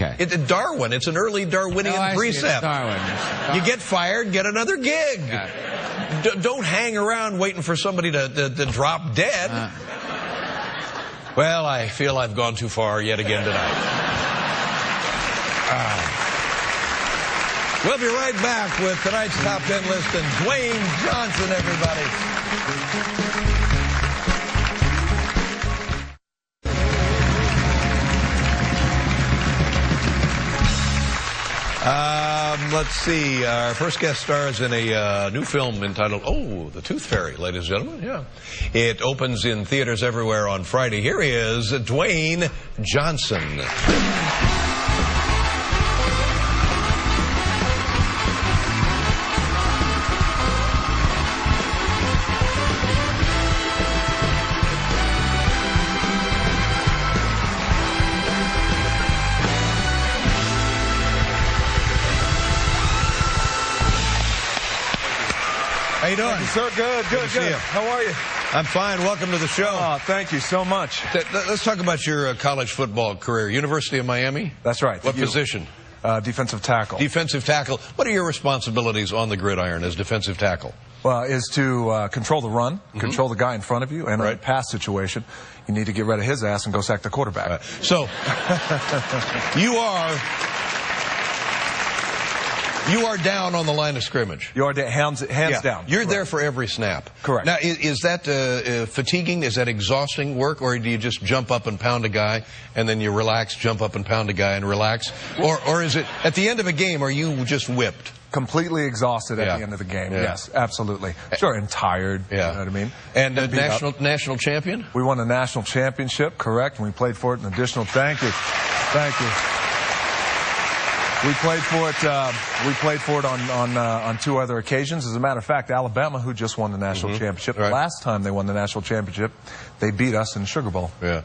Okay. It's Darwin. It's an early Darwinian precept. Darwin. You get fired, get another gig. Don't hang around waiting for somebody to drop dead. Well, I feel I've gone too far yet again tonight. We'll be right back with tonight's Top 10 list and Dwayne Johnson, everybody. Let's see. Our first guest stars in a new film entitled, Oh, The Tooth Fairy, ladies and gentlemen. Yeah. It opens in theaters everywhere on Friday. Here he is, Dwayne Johnson. How you doing? Thank you, sir. Good. How are you? I'm fine. Welcome to the show. Oh, thank you so much. Let's talk about your college football career. University of Miami? That's right. What position? Defensive tackle. Defensive tackle. What are your responsibilities on the gridiron as defensive tackle? Well, is to control the run, control the guy in front of you, and in a pass situation, you need to get rid of his ass and go sack the quarterback. So, you are down on the line of scrimmage. You are hands down. You're there for every snap. Correct. Now, is that fatiguing? Is that exhausting work? Or do you just jump up and pound a guy, and then you relax, jump up and pound a guy and relax? Or is it, at the end of a game, are you just whipped? Completely exhausted at the end of the game. Yes, absolutely. Sure, and tired. You know what I mean? And national champion? We won a national championship, correct, and we played for it an additional. Thank you. We played for it on two other occasions. As a matter of fact, Alabama, who just won the national championship, last time they won the national championship, they beat us in Sugar Bowl. Yeah.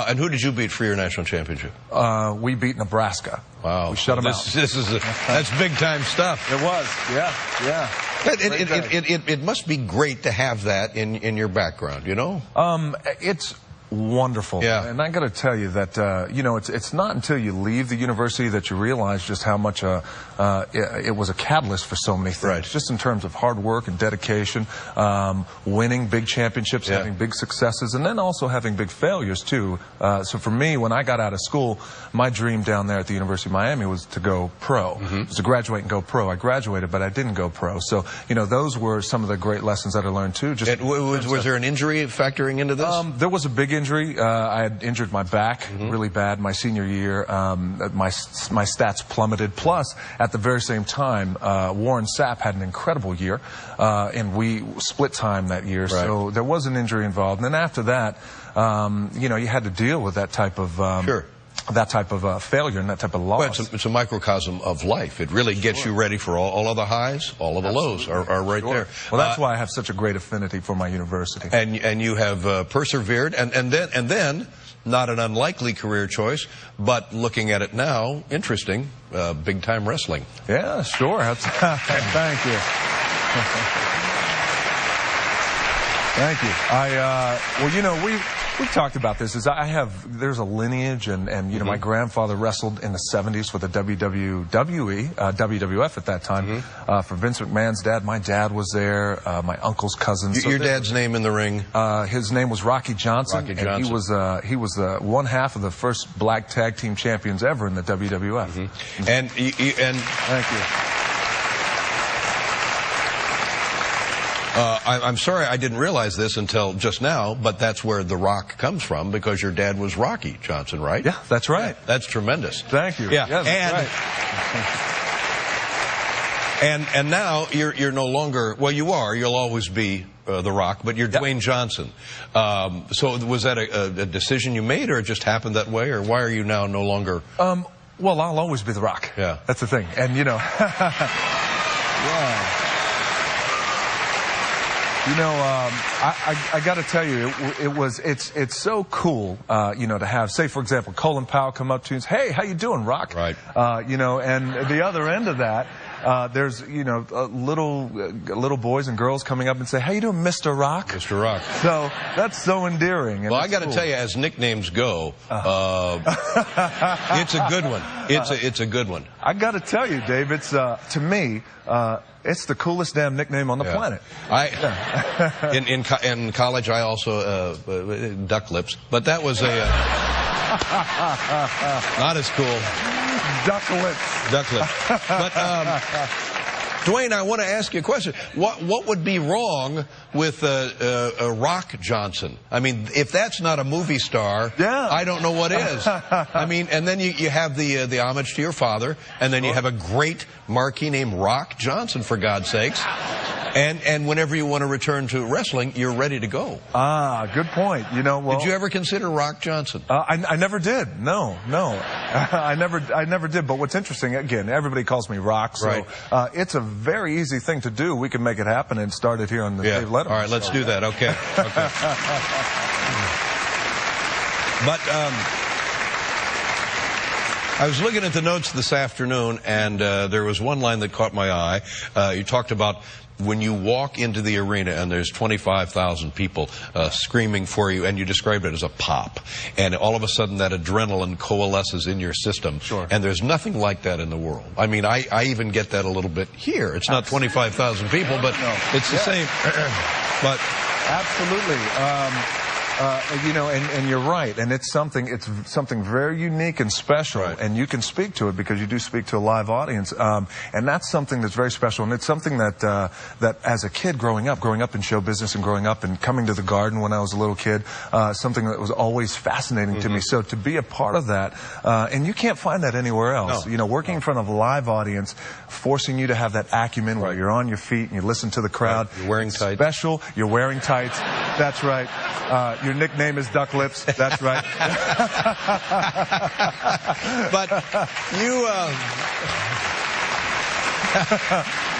And who did you beat for your national championship? We beat Nebraska. Wow. We shut them out. That's big time stuff. It was. Yeah. It must be great to have that in your background, you know? It's wonderful. And I got to tell you that, you know, it's not until you leave the university that you realize just how much it was a catalyst for so many things, just in terms of hard work and dedication, winning big championships, having big successes, and then also having big failures, too. So for me, when I got out of school, my dream down there at the University of Miami was to go pro, was to graduate and go pro. I graduated, but I didn't go pro. So, you know, those were some of the great lessons that I learned, too. Was there an injury factoring into this? There was a big injury. I had injured my back really bad my senior year. My stats plummeted. Plus, at the very same time, Warren Sapp had an incredible year, and we split time that year. So there was an injury involved. And then after that, you know, you had to deal with that type of that type of failure and that type of loss. Well, it's a microcosm of life. It really gets you ready for all of the highs, all of the lows are right there. Well, that's why I have such a great affinity for my university. And you have persevered, and then not an unlikely career choice, but looking at it now, interesting, big time wrestling. Yeah, sure. Thank you. Thank you. Well, you know, we've talked about this. There's a lineage, and you know, my grandfather wrestled in the 70s for the WWF at that time. For Vince McMahon's dad, my dad was there. My uncle's cousins. Your dad's name in the ring? His name was Rocky Johnson. And he was the one half of the first black tag team champions ever in the WWF. And thank you. I'm sorry I didn't realize this until just now, but that's where The Rock comes from, because your dad was Rocky Johnson, right? Yeah, that's right. Yeah, that's tremendous. Thank you. Yeah, that's right. And now you're no longer, well, you'll always be The Rock, but you're Dwayne Johnson. So was that a decision you made, or it just happened that way, or why are you now no longer? Well, I'll always be The Rock. Yeah, that's the thing, and you know. You know, I got to tell you, it's so cool, you know, to have, say, for example, Colin Powell come up to you and say, "Hey, how you doing, Rock?" Right. You know, and the other end of that There's, you know, little boys and girls coming up and say, "How you doing, Mr. Rock?" Mr. Rock. So that's so endearing. Well, I got to tell you, as nicknames go, it's a good one. It's a good one. I got to tell you, Dave, it's to me, it's the coolest damn nickname on the planet. In college, I also duck lips, but that was a not as cool. Duck lips. Duck lips. But Dwayne, I want to ask you a question. What would be wrong with Rock Johnson? I mean, if that's not a movie star, I don't know what is. I mean, and then you have the homage to your father, and then you have a great marquee named Rock Johnson, for God's sakes. And whenever you want to return to wrestling, you're ready to go. Ah, good point. You know, well, did you ever consider Rock Johnson? I never did. No. I never did. But what's interesting, again, everybody calls me Rock, so it's a very easy thing to do. We can make it happen and start it here on the Dave Letterman. All right, let's do that. Okay. But I was looking at the notes this afternoon, and there was one line that caught my eye. You talked about when you walk into the arena and there's 25,000 people screaming for you, and you described it as a pop. And all of a sudden that adrenaline coalesces in your system. Sure. And there's nothing like that in the world. I mean, I even get that a little bit here. It's not 25,000 people, but it's the same. But absolutely. You know, and you're right, and it's something very unique and special, and you can speak to it because you do speak to a live audience, and that's something that's very special, and it's something that that as a kid growing up in show business and growing up and coming to the Garden when I was a little kid, something that was always fascinating to me. So to be a part of that, and you can't find that anywhere else. You know, working in front of a live audience, forcing you to have that acumen where you're on your feet and you listen to the crowd. You're wearing tights. Special. You're wearing tights. That's right. Your nickname is Duck Lips. That's right. But you...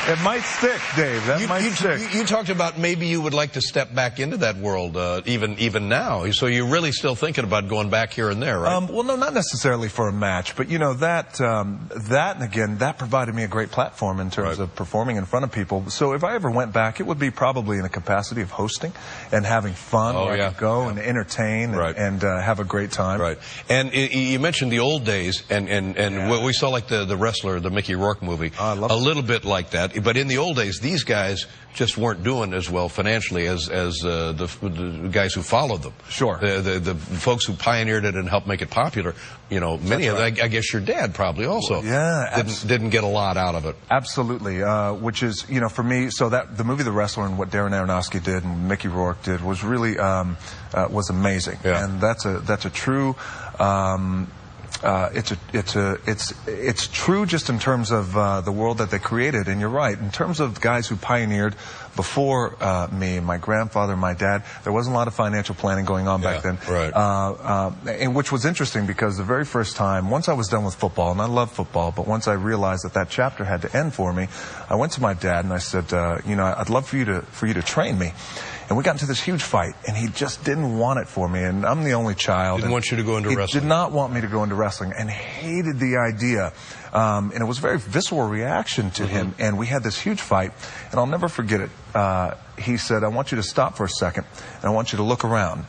It might stick, Dave. That might stick. You talked about maybe you would like to step back into that world, even now. So you're really still thinking about going back here and there, right? Well, no, not necessarily for a match, but you know that and again, that provided me a great platform in terms of performing in front of people. So if I ever went back, it would be probably in a capacity of hosting and having fun, where I could go and entertain and have a great time. Right. And you mentioned the old days, and what we saw, like the wrestler, the Mickey Rourke movie, a little bit like that. But in the old days, these guys just weren't doing as well financially as the guys who followed them. Sure. The folks who pioneered it and helped make it popular, you know, many of them, I guess your dad probably also didn't get a lot out of it. Absolutely. Which is, you know, for me, so that the movie The Wrestler and what Darren Aronofsky did and Mickey Rourke did was really was amazing. Yeah. And that's a true it's true just in terms of the world that they created. And you're right, in terms of guys who pioneered before me, my grandfather, my dad, there wasn't a lot of financial planning going on back then. Right. And which was interesting because the very first time, once I was done with football, and I love football, but once I realized that chapter had to end for me, I went to my dad and I said, you know, I'd love for you to train me. And we got into this huge fight, and he just didn't want it for me. And I'm the only child. Didn't want you to go into wrestling. He did not want me to go into wrestling, and hated the idea. And it was a very visceral reaction to him. And we had this huge fight, and I'll never forget it. He said, "I want you to stop for a second, and I want you to look around."